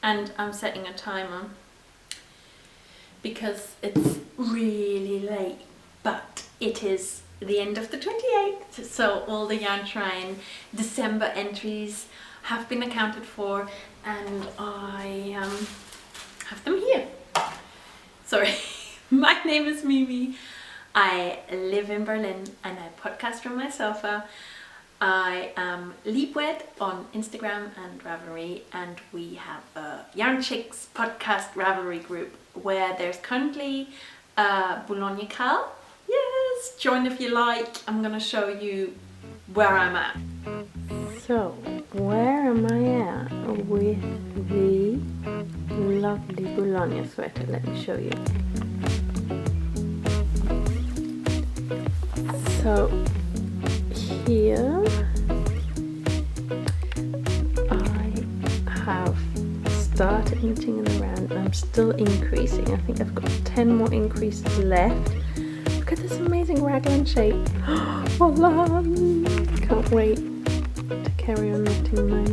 and I'm setting a timer because it's really late, but it is the end of the 28th, so all the Yarn Shrine December entries have been accounted for, and I have them here. Sorry, my name is Mimi. I live in Berlin and I podcast from my sofa. I am Liebwed on Instagram and Ravelry, and we have a Yarnchix Podcast Ravelry group where there's currently a Boulogne Cal. Yes, join if you like. I'm gonna show you where I'm at. So, where am I at with the lovely Boulogne sweater? Let me show you. So, here I have started knitting in around, and I'm still increasing. I think I've got 10 more increases left. Look at this amazing raglan shape. Voila! Can't wait to carry on knitting my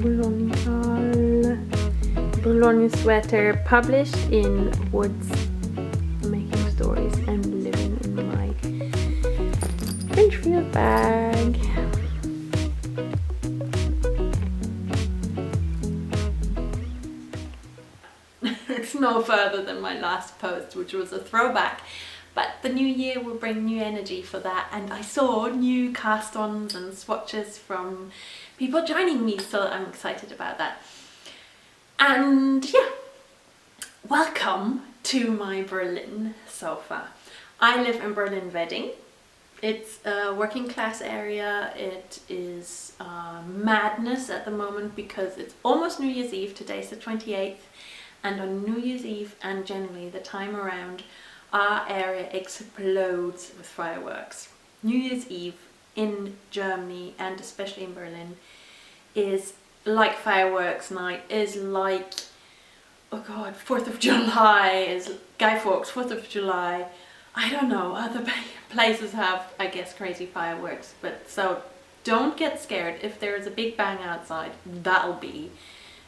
Boulogne sweater, published in Woods Making Stories and living in my Frenchfield bag. It's no further than my last post, which was a throwback, but the new year will bring new energy for that, and I saw new cast-ons and swatches from people joining me, so I'm excited about that. And yeah, welcome to my Berlin sofa. I live in Berlin-Wedding. It's a working class area. It is madness at the moment because it's almost New Year's Eve. Today's the 28th, and on New Year's Eve and generally the time around, our area explodes with fireworks. New Year's Eve in Germany, and especially in Berlin, is like fireworks night, is like, oh god, 4th of July, is Guy Fawkes, 4th of July. I don't know, other places have, I guess, crazy fireworks, but so don't get scared. If there is a big bang outside, that'll be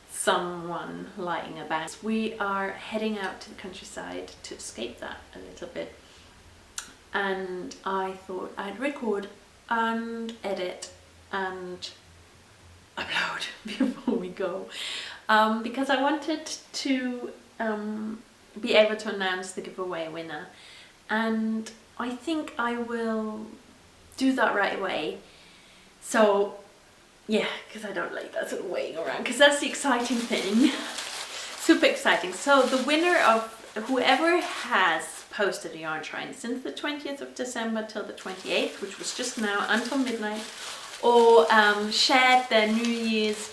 someone lighting a bang. We are heading out to the countryside to escape that a little bit, and I thought I'd record and edit and upload before we go, because I wanted to be able to announce the giveaway winner, and I think I will do that right away. So yeah, because I don't like that sort of waiting around, because that's the exciting thing. Super exciting. So the winner of whoever has posted a Yarn Shrine since the 20th of December till the 28th, which was just now until midnight, or shared their New Year's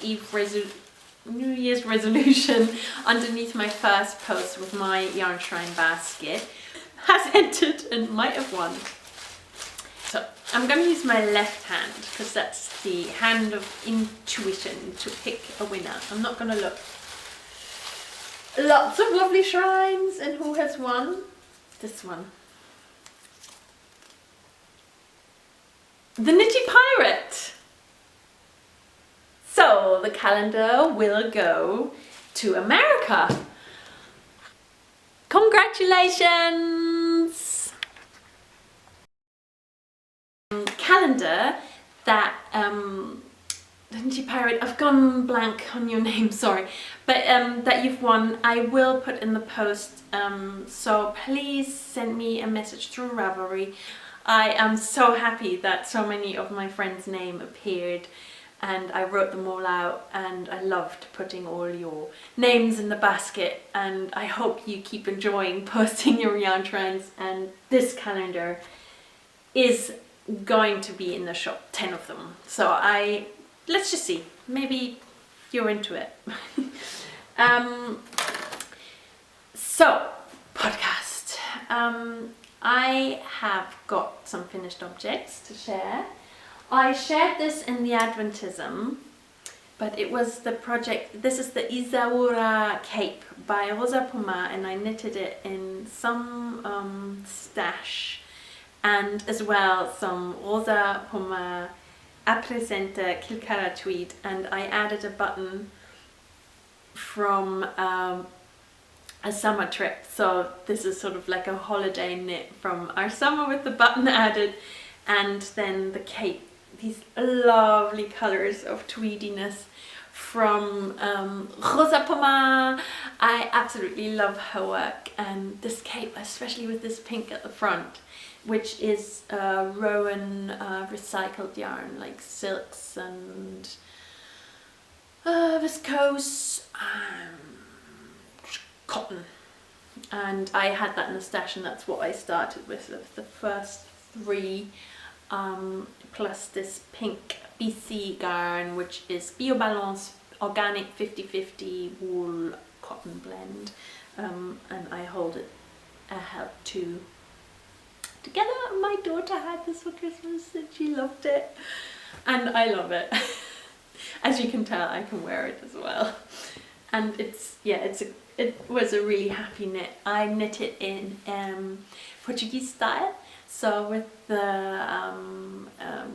resolution underneath my first post with my Yarn Shrine basket, has entered and might have won. So I'm going to use my left hand because that's the hand of intuition to pick a winner. I'm not going to look. Lots of lovely shrines, and who has won? This one. The Nitty Pirate. So the calendar will go to America. Congratulations! Calendar that the Nitty Pirate, I've gone blank on your name, sorry, but that you've won, I will put in the post, so please send me a message through Ravelry. I am so happy that so many of my friends' name appeared, and I wrote them all out, and I loved putting all your names in the basket, and I hope you keep enjoying posting your yarn trends, and this calendar is going to be in the shop, 10 of them. So let's just see, maybe you're into it. So, podcast. I have got some finished objects to share. I shared this in the Adventism, but it was the project, this is the Isaura cape by Rosa Pomar, and I knitted it in some stash, and as well some Rosa Pomar Appresente Kilcara Tweed, and I added a button from a summer trip. So this is sort of like a holiday knit from our summer with the button added, and then the cape, these lovely colours of tweediness from Rosa Pomar. I absolutely love her work, and this cape, especially with this pink at the front, which is Rowan recycled yarn, like silks and viscose, cotton, and I had that in the stash, and that's what I started with, the first 3, plus this pink BC yarn, which is BioBalance organic 50-50 wool cotton blend, and I held 2 together. My daughter had this for Christmas and she loved it, and I love it. As you can tell, I can wear it as well, and it was a really happy knit. I knit it in Portuguese style, so with the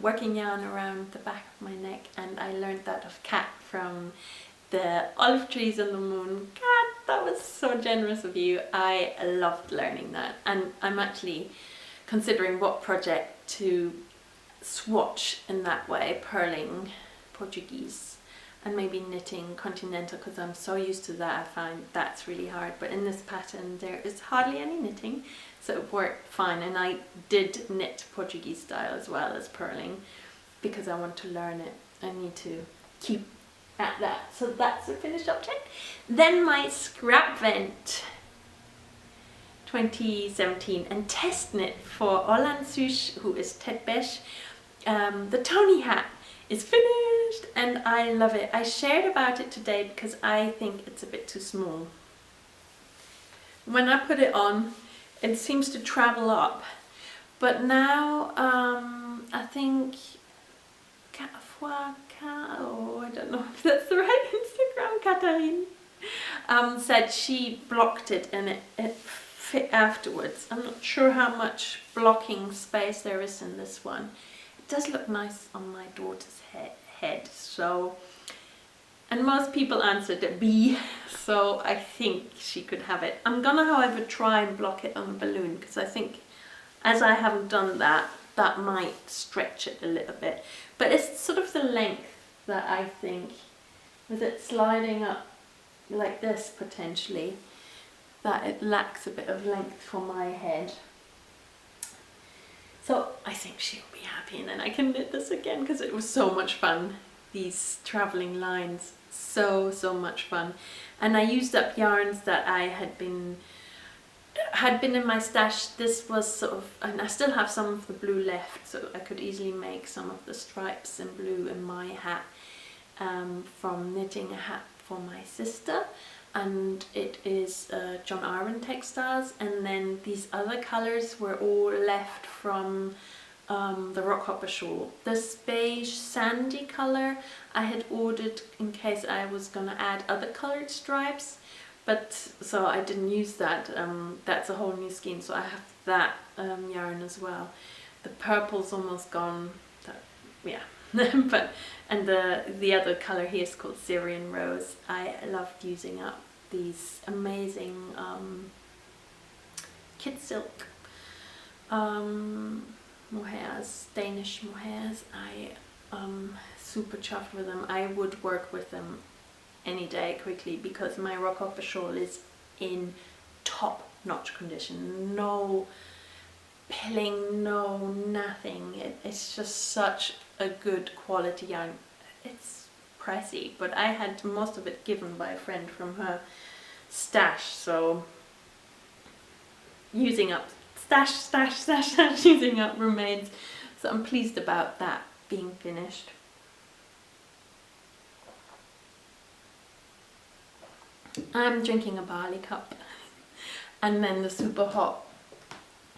working yarn around the back of my neck, and I learned that of Kat from the Olive Trees and the Moon. Kat, that was so generous of you. I loved learning that, and I'm actually considering what project to swatch in that way, purling Portuguese and maybe knitting continental, because I'm so used to that. I find that's really hard, but in this pattern there is hardly any knitting, so it worked fine. And I did knit Portuguese style as well as purling because I want to learn it. I need to keep at that. So that's a finished object. Then my scrap vent 2017 and test knit for Orlane Sucche, who is Ted Besh. The Tony hat is finished and I love it. I shared about it today because I think it's a bit too small. When I put it on, it seems to travel up, but now I think I don't know if that's the right Instagram, Catherine, said she blocked it and it fit afterwards. I'm not sure how much blocking space there is in this one. It does look nice on my daughter's head, so, and most people answered a B, so I think she could have it. I'm gonna, however, try and block it on a balloon, because I think as I haven't done that, that might stretch it a little bit. But it's sort of the length that I think, with it sliding up like this potentially, that it lacks a bit of length for my head. So I think she'll be happy, and then I can knit this again because it was so much fun. These traveling lines, so much fun. And I used up yarns that I had been in my stash. This was sort of, and I still have some of the blue left, so I could easily make some of the stripes in blue in my hat, from knitting a hat for my sister. And it is John Arwen textiles, and then these other colors were all left from the Rockhopper shawl. This beige sandy color I had ordered in case I was gonna add other colored stripes, but so I didn't use that. That's a whole new skein, so I have that yarn as well. The purple's almost gone, yeah. But and the other color here is called Syrian Rose. I loved using up these amazing kid silk mohairs, Danish mohairs. I super chuffed with them. I would work with them any day quickly because my Rockhopper shawl is in top-notch condition. No pilling, no nothing. It's just such a good quality yarn. It's pricey, but I had most of it given by a friend from her stash, so using up stash, using up remains. So I'm pleased about that being finished. I'm drinking a barley cup, and then the super hot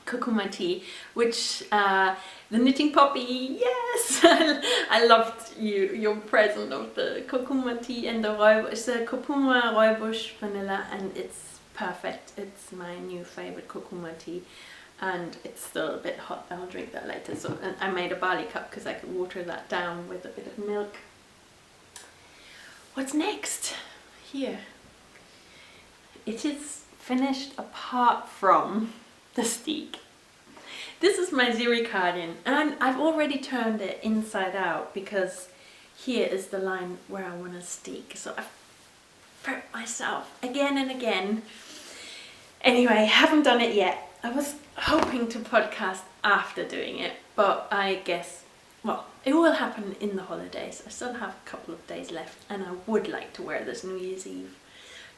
kurkuma tea, which the knitting poppy, yes, I loved your present of the kurkuma tea and the rooibos. It's a kurkuma rooibos vanilla, and it's perfect. It's my new favorite kurkuma tea, and it's still a bit hot. I'll drink that later. So, and I made a barley cup because I could water that down with a bit of milk. What's next? Here, it is finished apart from the steek. This is my Siri cardigan, and I've already turned it inside out because here is the line where I want to steek. So I've prepped myself again and again. Anyway, haven't done it yet. I was hoping to podcast after doing it, but I guess, well, it will happen in the holidays. I still have a couple of days left, and I would like to wear this New Year's Eve.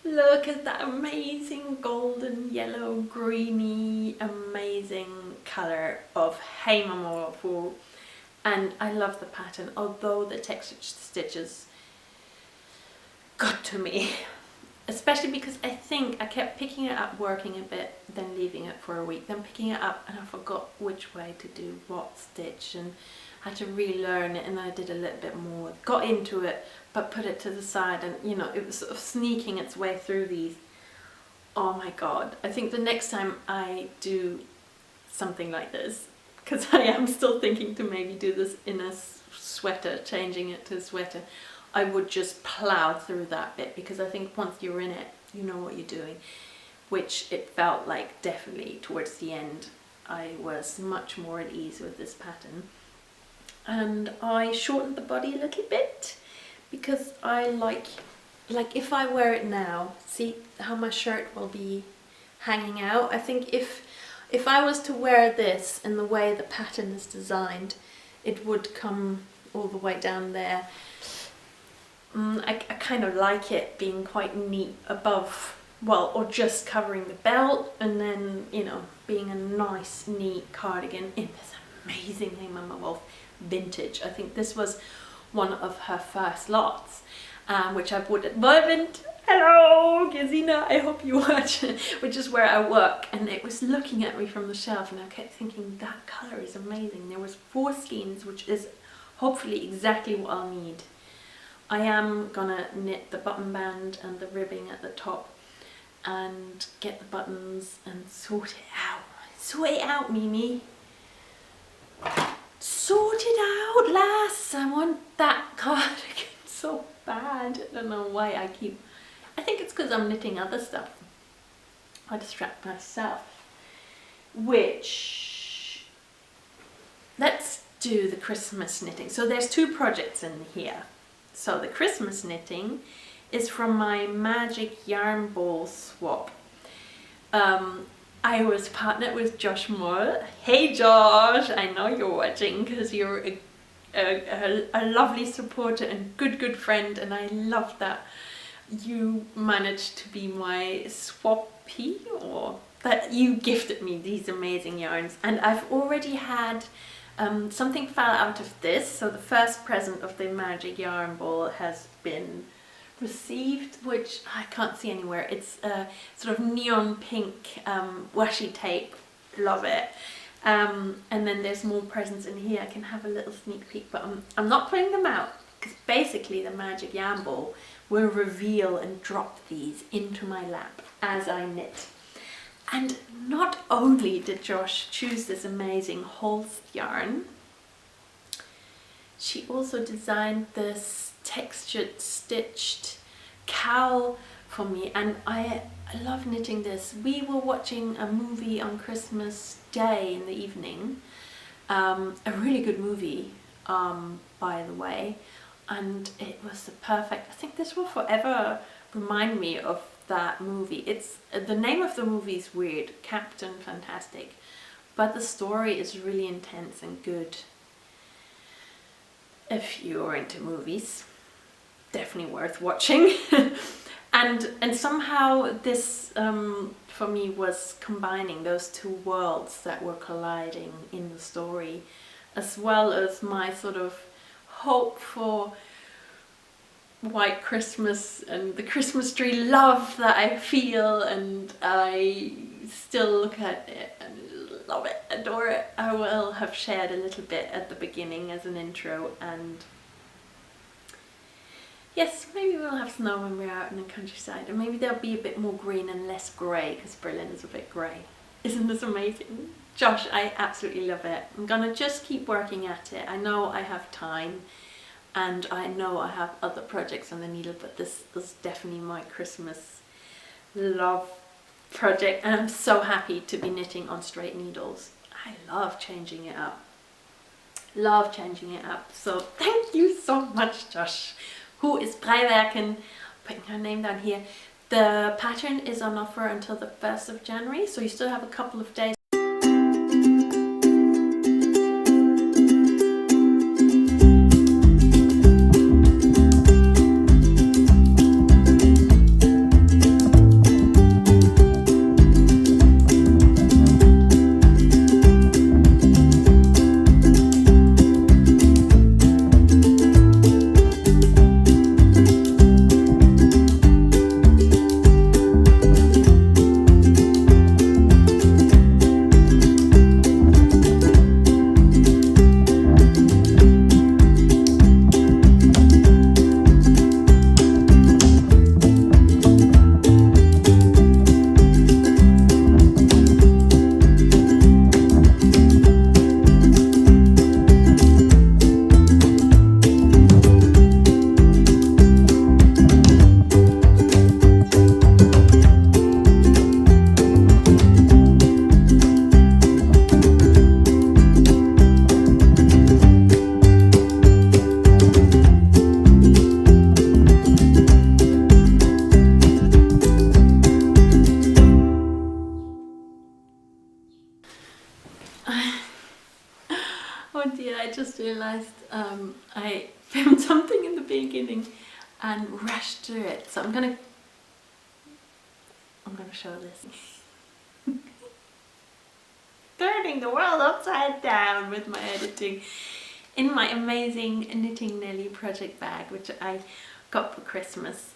Look at that amazing golden yellow greeny amazing colour of Hey Mama wool, and I love the pattern, although the textured stitches got to me, especially because I think I kept picking it up, working a bit, then leaving it for a week, then picking it up, and I forgot which way to do what stitch, and had to relearn it, and I did a little bit more, got into it, but put it to the side, and you know, it was sort of sneaking its way through these. Oh my god, I think the next time I do something like this, because I am still thinking to maybe do this in a sweater, changing it to a sweater, I would just plow through that bit, because I think once you're in it, you know what you're doing, which it felt like definitely towards the end. I was much more at ease with this pattern. And I shortened the body a little bit because I like if I wear it now, see how my shirt will be hanging out. I think if I was to wear this in the way the pattern is designed, it would come all the way down there. I kind of like it being quite neat above, well, or just covering the belt, and then, you know, being a nice neat cardigan in this amazing Hey Mama Wolf vintage. I think this was one of her first lots, which I bought at Wollwind. Hello Gesina, I hope you watch, which is where I work, and it was looking at me from the shelf, and I kept thinking that colour is amazing. There was 4 skeins, which is hopefully exactly what I'll need. I am gonna knit the button band and the ribbing at the top and get the buttons and sort it out. Sort it out, Mimi. Sort it out, lass. I want that cardigan so bad. I don't know why I think it's because I'm knitting other stuff. I distract myself. Which, let's do the Christmas knitting. So there's 2 projects in here. So the Christmas knitting is from my Magic Yarn Ball swap. I was partnered with Josh Moore. Hey Josh, I know you're watching because you're a lovely supporter and good friend, and I love that you managed to be my swappy, or that you gifted me these amazing yarns. And I've already had something fell out of this, so the first present of the Magic Yarn Ball has been received, which I can't see anywhere. It's a sort of neon pink washi tape, love it. And then there's more presents in here. I can have a little sneak peek, but I'm not putting them out because basically the Magic Yarn Ball will reveal and drop these into my lap as I knit. And not only did Josh choose this amazing Holst yarn, she also designed this textured stitched cowl for me, and I love knitting this. We were watching a movie on Christmas Day in the evening, a really good movie, by the way, and it was the perfect, I think this will forever remind me of that movie. It's the name of the movie is weird, Captain Fantastic, but the story is really intense and good. If you're into movies, definitely worth watching. and somehow this for me was combining those 2 worlds that were colliding in the story, as well as my sort of hope for white Christmas and the Christmas tree love that I feel, and I still look at it and love it, adore it. I will have shared a little bit at the beginning as an intro, and yes, maybe we'll have snow when we're out in the countryside, and maybe there'll be a bit more green and less grey, because Berlin is a bit grey. Isn't this amazing? Josh, I absolutely love it. I'm gonna just keep working at it. I know I have time, and I know I have other projects on the needle, but this is definitely my Christmas love project, and I'm so happy to be knitting on straight needles. I love changing it up. Love changing it up. So thank you so much, Josh, who is Breiwerken, putting her name down here. The pattern is on offer until the 1st of January, so you still have a couple of days. Oh dear, I just realized I filmed something in the beginning and rushed through it, so I'm gonna show this. Turning the world upside down with my editing in my amazing Knitting Nellie project bag, which I got for Christmas.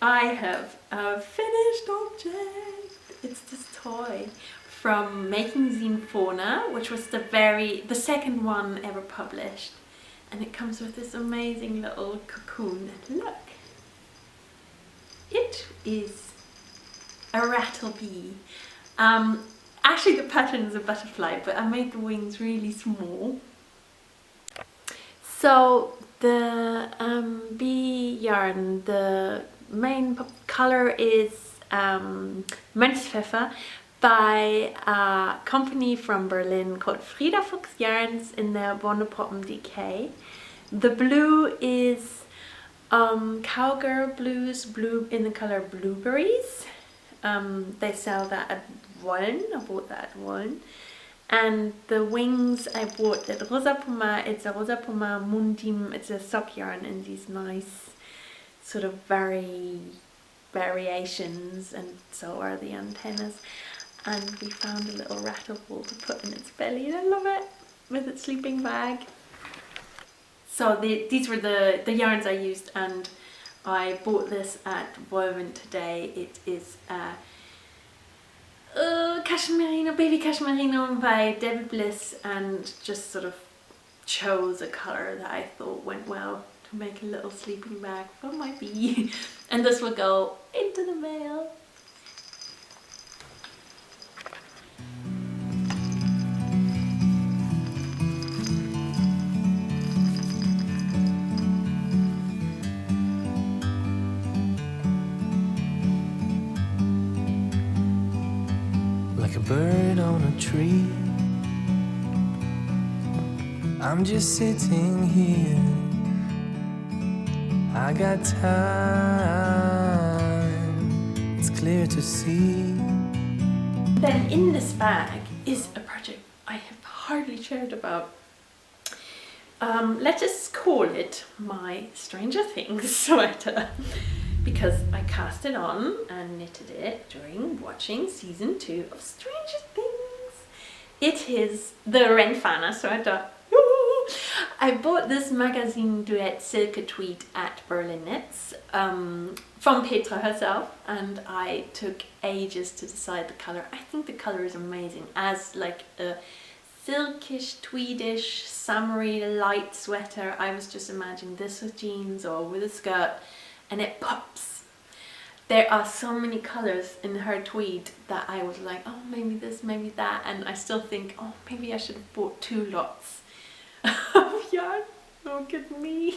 I have a finished object. It's this toy from Makingzine Fauna, which was the second one ever published, and it comes with this amazing little cocoon. Look, it is a rattle bee. Actually the pattern is a butterfly, but I made the wings really small. So the bee yarn, the main color is Mönchspfeffer, by a company from Berlin called Frieda Fuchs Yarns in their Wonderpoppen DK. The blue is Cowgirl Blues, blue in the color Blueberries. They sell that at Wollwind. I bought that at Wollwind. And the wings I bought at Rosa Pomar. It's a Rosa Pomar Mundim. It's a sock yarn in these nice sort of variations, and so are the antennas. And we found a little rattle ball to put in its belly, and I love it, with its sleeping bag. So these were the yarns I used, and I bought this at Wollwind today. It is Cashmerino, baby Cashmerino by Debbie Bliss, and just sort of chose a colour that I thought went well to make a little sleeping bag for my bee. And this will go into the mail. Like a bird on a tree, I'm just sitting here. I got time, it's clear to see. Then in this bag is a project I have hardly shared about. Let's just call it my Stranger Things sweater, because I cast it on and knitted it during watching season 2 of Stranger Things. It is the Renfauna sweater. I bought this Magasinduett Silke Tweed at Berlin Knits from Petra herself, and I took ages to decide the colour. I think the colour is amazing as like a silkish, tweedish, summery light sweater. I was just imagining this with jeans or with a skirt, and it pops. There are so many colours in her tweed that I was like, oh, maybe this, maybe that, and I still think, oh, maybe I should have bought 2 lots of yarn. Look at me.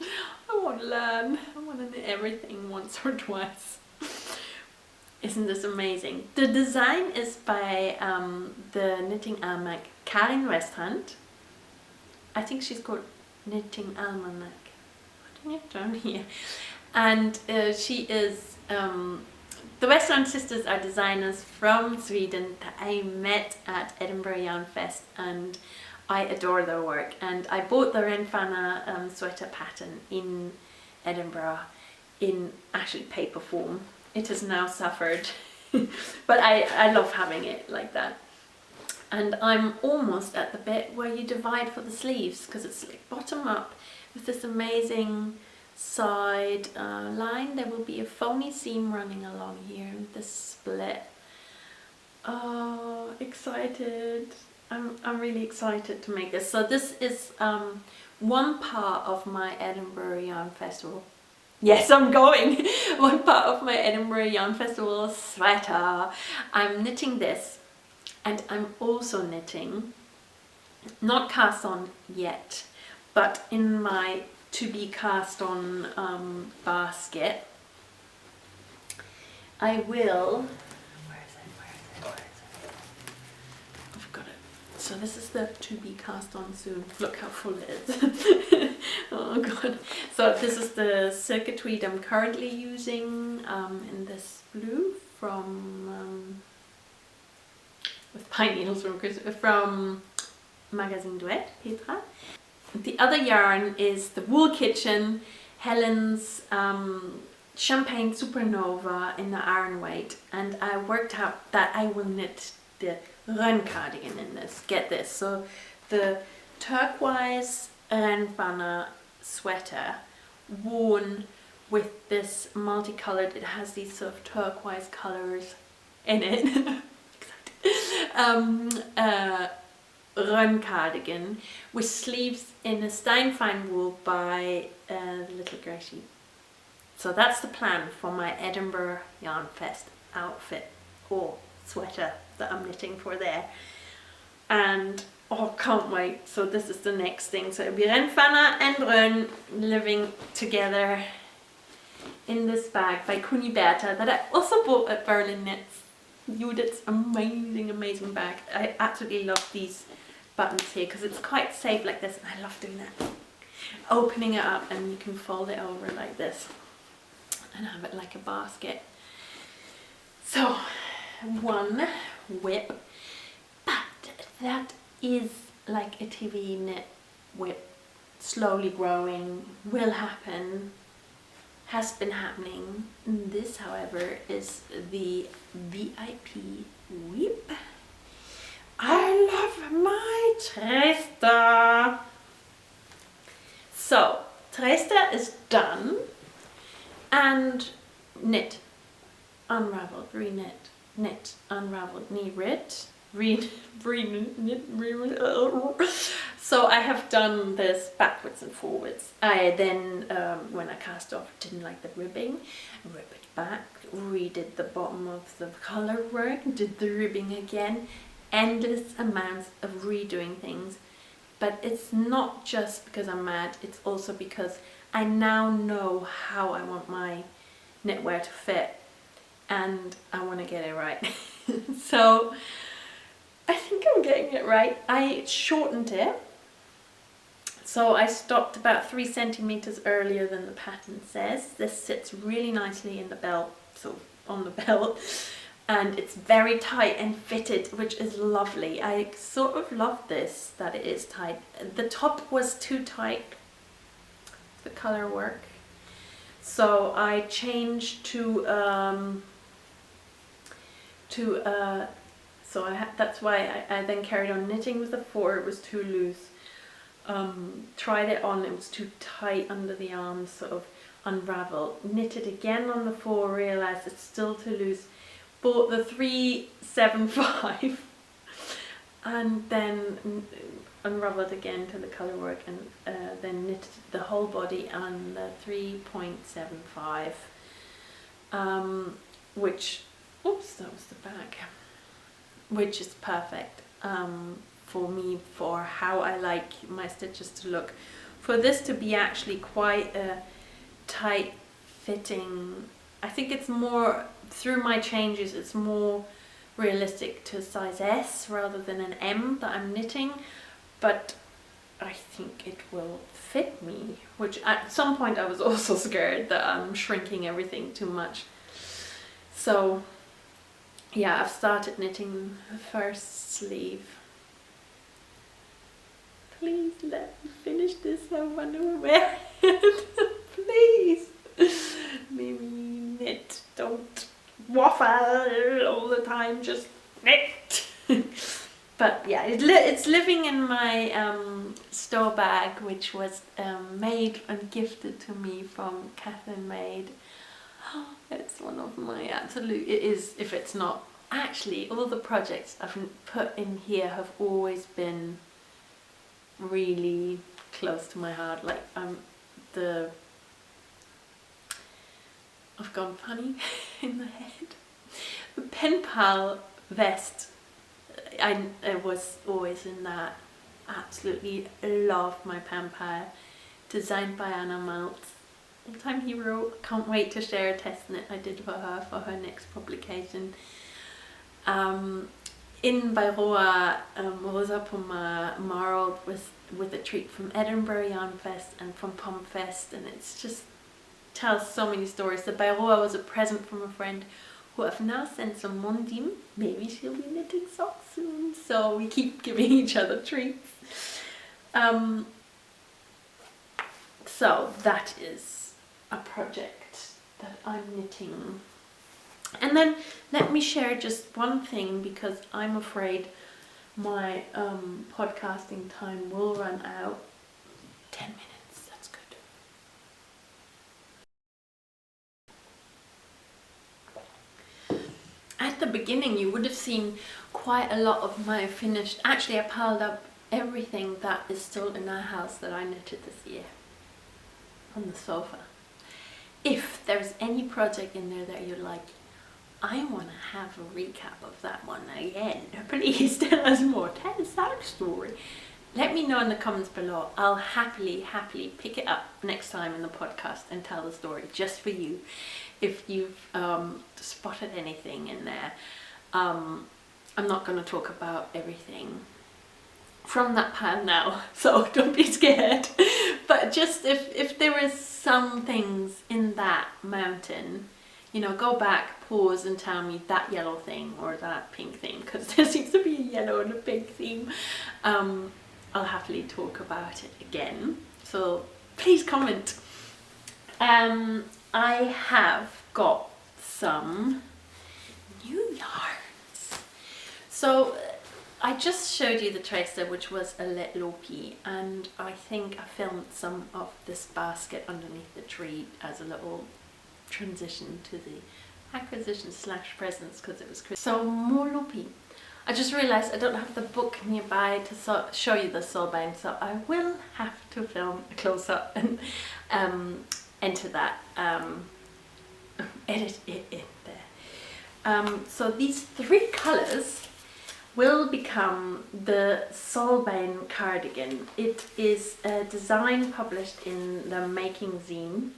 I want to learn. I want to knit everything once or twice. Isn't this amazing? The design is by the knitting almanac Karin Westrand. I think she's called Knitting Almanac. Putting it down here. And she is, the Westrand sisters are designers from Sweden that I met at Edinburgh Yarn Fest, and I adore their work. And I bought the Ren Fauna sweater pattern in Edinburgh in actually paper form. It has now suffered, but I love having it like that. And I'm almost at the bit where you divide for the sleeves, because it's like bottom up with this amazing side line. There will be a phony seam running along here with this split. Oh, excited. I'm really excited to make this. So this is one part of my Edinburgh Yarn Festival. Yes, I'm going! One part of my Edinburgh Yarn Festival sweater. I'm knitting this, and I'm also knitting, not cast on yet, but in my to be cast on basket. I will, where is it? I've got it. So this is the to be cast on soon. Look how full it is. Oh god. So this is the Silke Tweed I'm currently using in this blue from with pine needles from Magasinduett Petra. The other yarn is the Woolkitchen, Helen's Champagne Supernova in the iron weight, and I worked out that I will knit the Ren cardigan in this. Get this, so the turquoise Ren Fauna sweater worn with this multicolored, it has these sort of turquoise colors in it. Ren cardigan with sleeves in a Steinfine wool by Little Grey Sheep. So that's the plan for my Edinburgh Yarn Fest outfit or sweater that I'm knitting for there. And oh, can't wait. So this is the next thing. So it'll be Ren Fauna and Ren living together in this bag by Kuniberta that I also bought at Berlin Knits. Judith's amazing bag. I absolutely love these buttons here because it's quite safe like this, and I love doing that. Opening it up and you can fold it over like this and have it like a basket. So one whip, but that is like a TV knit whip, slowly growing, will happen, has been happening. This, however, is the VIP whip. I love my Treysta. So Treysta is done, and knit, unraveled, reknit, knit, unraveled, knit, so I have done this backwards and forwards. I then, when I cast off, didn't like the ribbing, rip it back, redid the bottom of the color work, did the ribbing again, endless amounts of redoing things. But it's not just because I'm mad, it's also because I now know how I want my knitwear to fit, and I want to get it right. So I think I'm getting it right. I shortened it, so I stopped about 3 centimeters earlier than the pattern says. This sits really nicely in the belt, so on the belt, and it's very tight and fitted, which is lovely. I sort of love this, that it is tight. The top was too tight, the color work, so I changed to so that's why I then carried on knitting with the 4. It was too loose. Tried it on, it was too tight under the arms, sort of unraveled. Knitted again on the 4, realised it's still too loose. Bought the 375 and then unraveled again to the colour work, and then knitted the whole body on the 3.75, which, oops, that was the back, which is perfect for me, for how I like my stitches to look. For this to be actually quite a tight fitting, I think it's more through my changes it's more realistic to size S rather than an M that I'm knitting, but I think it will fit me, which at some point I was also scared that I'm shrinking everything too much. So yeah, I've started knitting the first sleeve. Please let me finish this, I want to wear it. Please. Maybe knit, don't waffle all the time, just knit. But yeah, it's living in my store bag, which was made and gifted to me from Catherine Maid. It's one of my absolute, it is, if it's not, actually all the projects I've put in here have always been really close to my heart. Like I've gone funny in the head. The pen pal vest, I was always in that. Absolutely love my pen pal. Designed by Anna Maltz. All-time hero. Can't wait to share a test knit I did for her next publication. In Bairoa, Rosa Pomar marled with a treat from Edinburgh Yarn Fest and from Pom Fest, and it's just tells so many stories. The Bairoa was a present from a friend who I've now sent some mondim. Maybe she'll be knitting socks soon, so we keep giving each other treats. So that is a project that I'm knitting. And then let me share just one thing, because I'm afraid my podcasting time will run out. 10 minutes, that's good. At the beginning you would have seen quite a lot of my finished, actually I piled up everything that is still in our house that I knitted this year on the sofa. If there's any project in there that you're like, I want to have a recap of that one again, please tell us more, tell us that story. Let me know in the comments below. I'll happily pick it up next time in the podcast and tell the story just for you. If you've spotted anything in there. I'm not going to talk about everything from that pan now, so don't be scared. But just if there is some things in that mountain, you know, go back, pause and tell me that yellow thing or that pink thing, because there seems to be a yellow and a pink theme. I'll happily talk about it again, so please comment. I have got some new yarns. So I just showed you the Treysta, which was a let loopy, and I think I filmed some of this basket underneath the tree as a little transition to the acquisition / presents, because it was Christmas. So more loopy. I just realized I don't have the book nearby to show you the soulbane, so I will have to film a close-up and enter that, edit it in there. So these 3 colours will become the soulbane cardigan. It is a design published in the Makingzine.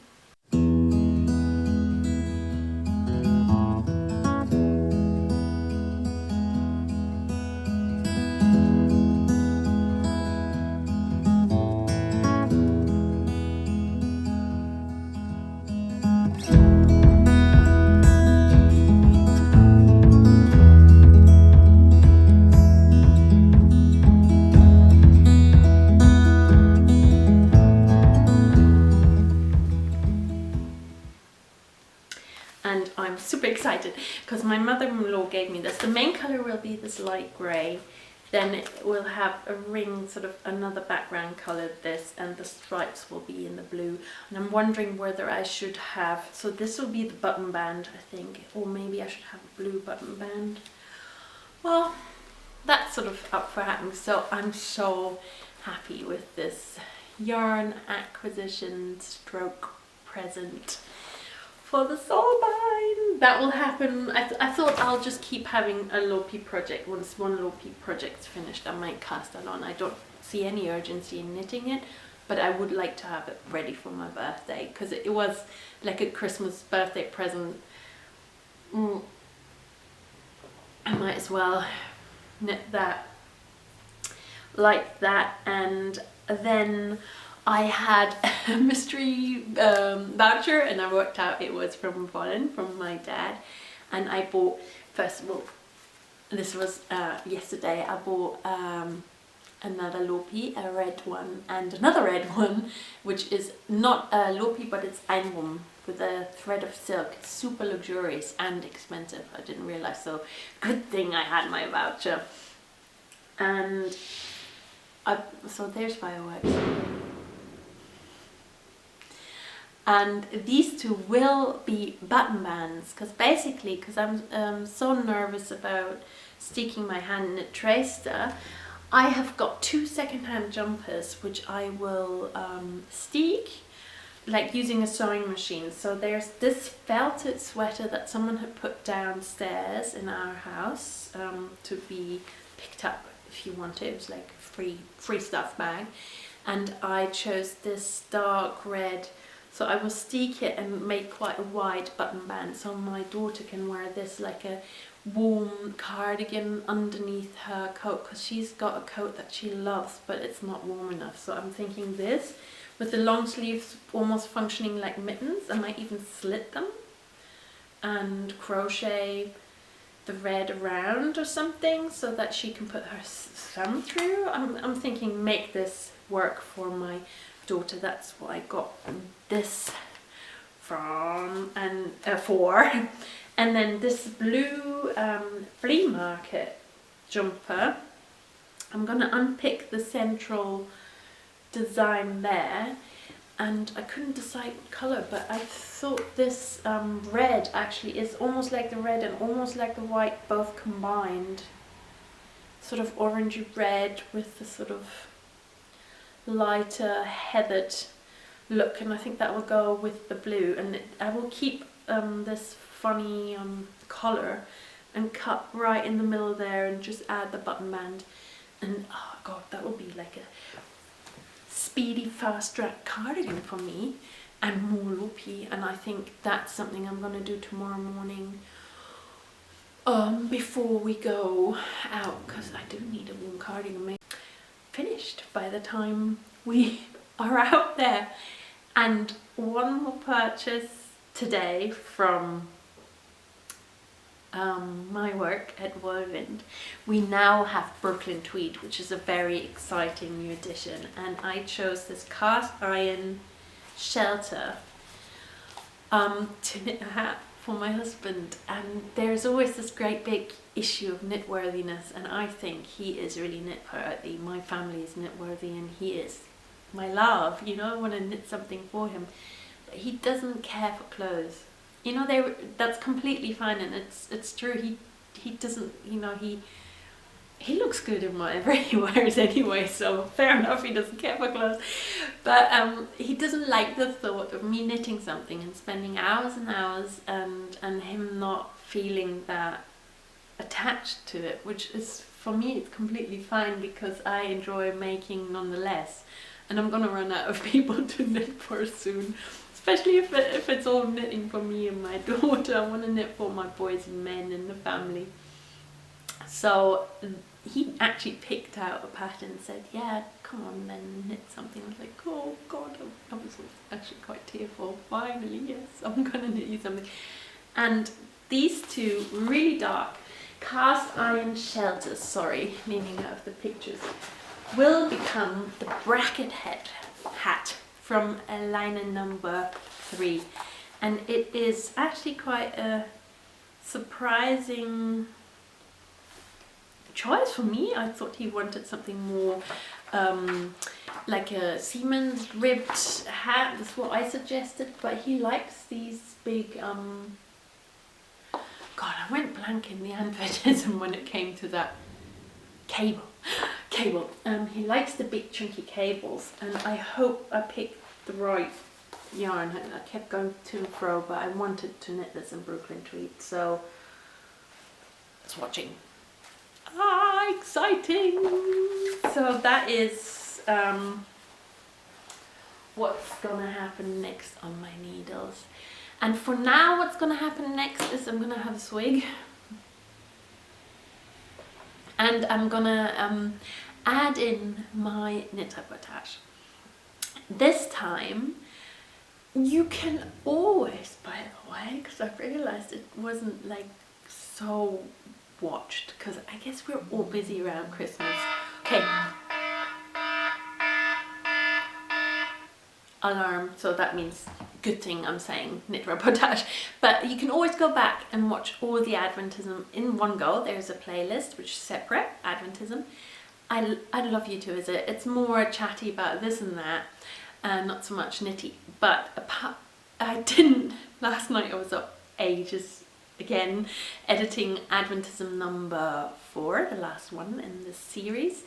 Excited because my mother-in-law gave me this. The main color will be this light gray, then it will have a ring, sort of another background color, this, and the stripes will be in the blue. And I'm wondering whether I should have, so this will be the button band, I think, or maybe I should have a blue button band. Well, that's sort of up for happening. So I'm so happy with this yarn acquisition / present for the soulbine. That will happen. I thought I'll just keep having a Lopi project. Once one Lopi project's finished, I might cast that on. I don't see any urgency in knitting it, but I would like to have it ready for my birthday, because it was like a Christmas birthday present I might as well knit that like that. And then I had a mystery voucher, and I worked out it was from Wollwind, from my dad. And I bought, first of all, this was yesterday, I bought another lopi, a red one, and another red one, which is not a lopi, but it's einwurm with a thread of silk. It's super luxurious and expensive. I didn't realize, so good thing I had my voucher. And so there's fireworks. And these two will be button bands, because I'm so nervous about sticking my hand in Treysta. I have got 2 secondhand jumpers which I will steek, like using a sewing machine. So there's this felted sweater that someone had put downstairs in our house to be picked up if you want it. It was like a free stuff bag, and I chose this dark red. So I will steek it and make quite a wide button band, so my daughter can wear this like a warm cardigan underneath her coat, because she's got a coat that she loves but it's not warm enough. So I'm thinking this with the long sleeves almost functioning like mittens. I might even slit them and crochet the red around or something so that she can put her thumb through. I'm thinking make this work for my daughter. That's what I got this from, and for. And then this blue flea market jumper, I'm gonna unpick the central design there, and I couldn't decide what color, but I thought this red actually is almost like the red and almost like the white both combined, sort of orangey red with the sort of lighter heathered look, and I think that will go with the blue. And I will keep this funny collar and cut right in the middle there and just add the button band, and oh god, that will be like a speedy fast track cardigan for me, and more loopy. And I think that's something I'm gonna do tomorrow morning before we go out, because I do need a warm cardigan finished by the time we are out there. And one more purchase today from my work at Wollwind. We now have Brooklyn Tweed, which is a very exciting new addition, and I chose this cast iron shelter to knit a hat for my husband. And there's always this great big issue of knit worthiness, and I think he is really knit worthy. My family is knit worthy and he is my love, you know. I want to knit something for him, but he doesn't care for clothes, you know. That's completely fine, and it's true. He doesn't, you know, he looks good in whatever he wears anyway, so fair enough, he doesn't care for clothes. But he doesn't like the thought of me knitting something and spending hours and hours and him not feeling that attached to it, which is, for me, it's completely fine, because I enjoy making nonetheless. And I'm gonna run out of people to knit for soon, especially if it's all knitting for me and my daughter. I want to knit for my boys and men in the family. So he actually picked out a pattern and said, yeah, come on then, knit something. I was like, oh god, I was actually quite tearful. Finally, yes, I'm gonna knit you something. And these two really dark cast iron shelters, sorry, leaning out of the pictures, will become the Brackett hat from Laine No3. And it is actually quite a surprising choice for me. I thought he wanted something more like a seaman's ribbed hat. That's what I suggested, but he likes these big God, I went blank in the advertism when it came to that cable. He likes the big chunky cables, and I hope I picked the right yarn. I kept going to and fro, but I wanted to knit this in Brooklyn Tweed, so it's watching. Exciting! So that is what's gonna happen next on my needles. And for now, what's going to happen next is I'm going to have a swig. And I'm going to add in my knit reportage. This time, you can always, by the way, because I've realised it wasn't like so watched, because I guess we're all busy around Christmas. Okay. Alarm, so that means good thing I'm saying knit reportage. But you can always go back and watch all the Adventism in one go. There's a playlist which is separate, Adventism. I'd love you to visit. It's more chatty about this and that, and not so much knitty. But I didn't, last night I was up ages again editing Adventism number 4, the last one in this series,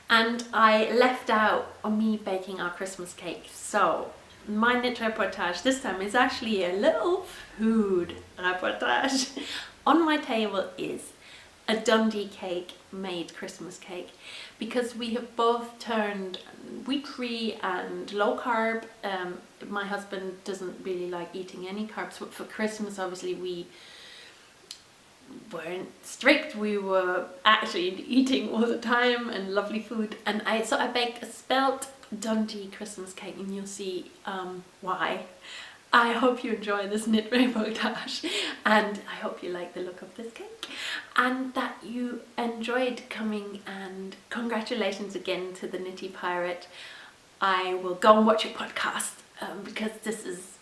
and I left out on me baking our Christmas cake. So my knit reportage this time is actually a little food reportage. On my table is a Dundee cake made Christmas cake, because we have both turned wheat-free and low carb. My husband doesn't really like eating any carbs, but for Christmas obviously we weren't strict. We were actually eating all the time and lovely food, and I baked a spelt Dundee Christmas cake, and you'll see why. I hope you enjoy this knit reportage, and I hope you like the look of this cake, and that you enjoyed coming, and congratulations again to the Knitty Pirate. I will go and watch your podcast because this is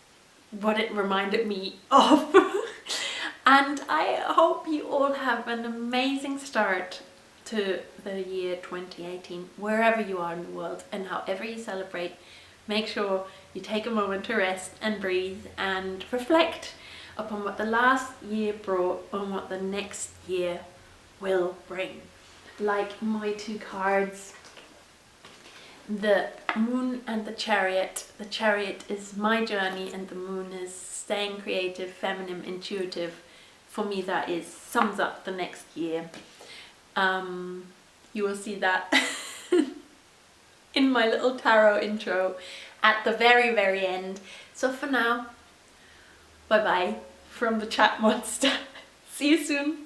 what it reminded me of. And I hope you all have an amazing start to the year 2018, wherever you are in the world and however you celebrate. Make sure you take a moment to rest and breathe and reflect upon what the last year brought and what the next year will bring. Like my 2 cards, the moon and the chariot. The chariot is my journey and the moon is staying creative, feminine, intuitive. For me, that sums up the next year. You will see that in my little tarot intro at the very, very end. So for now, bye bye from the chat monster. See you soon.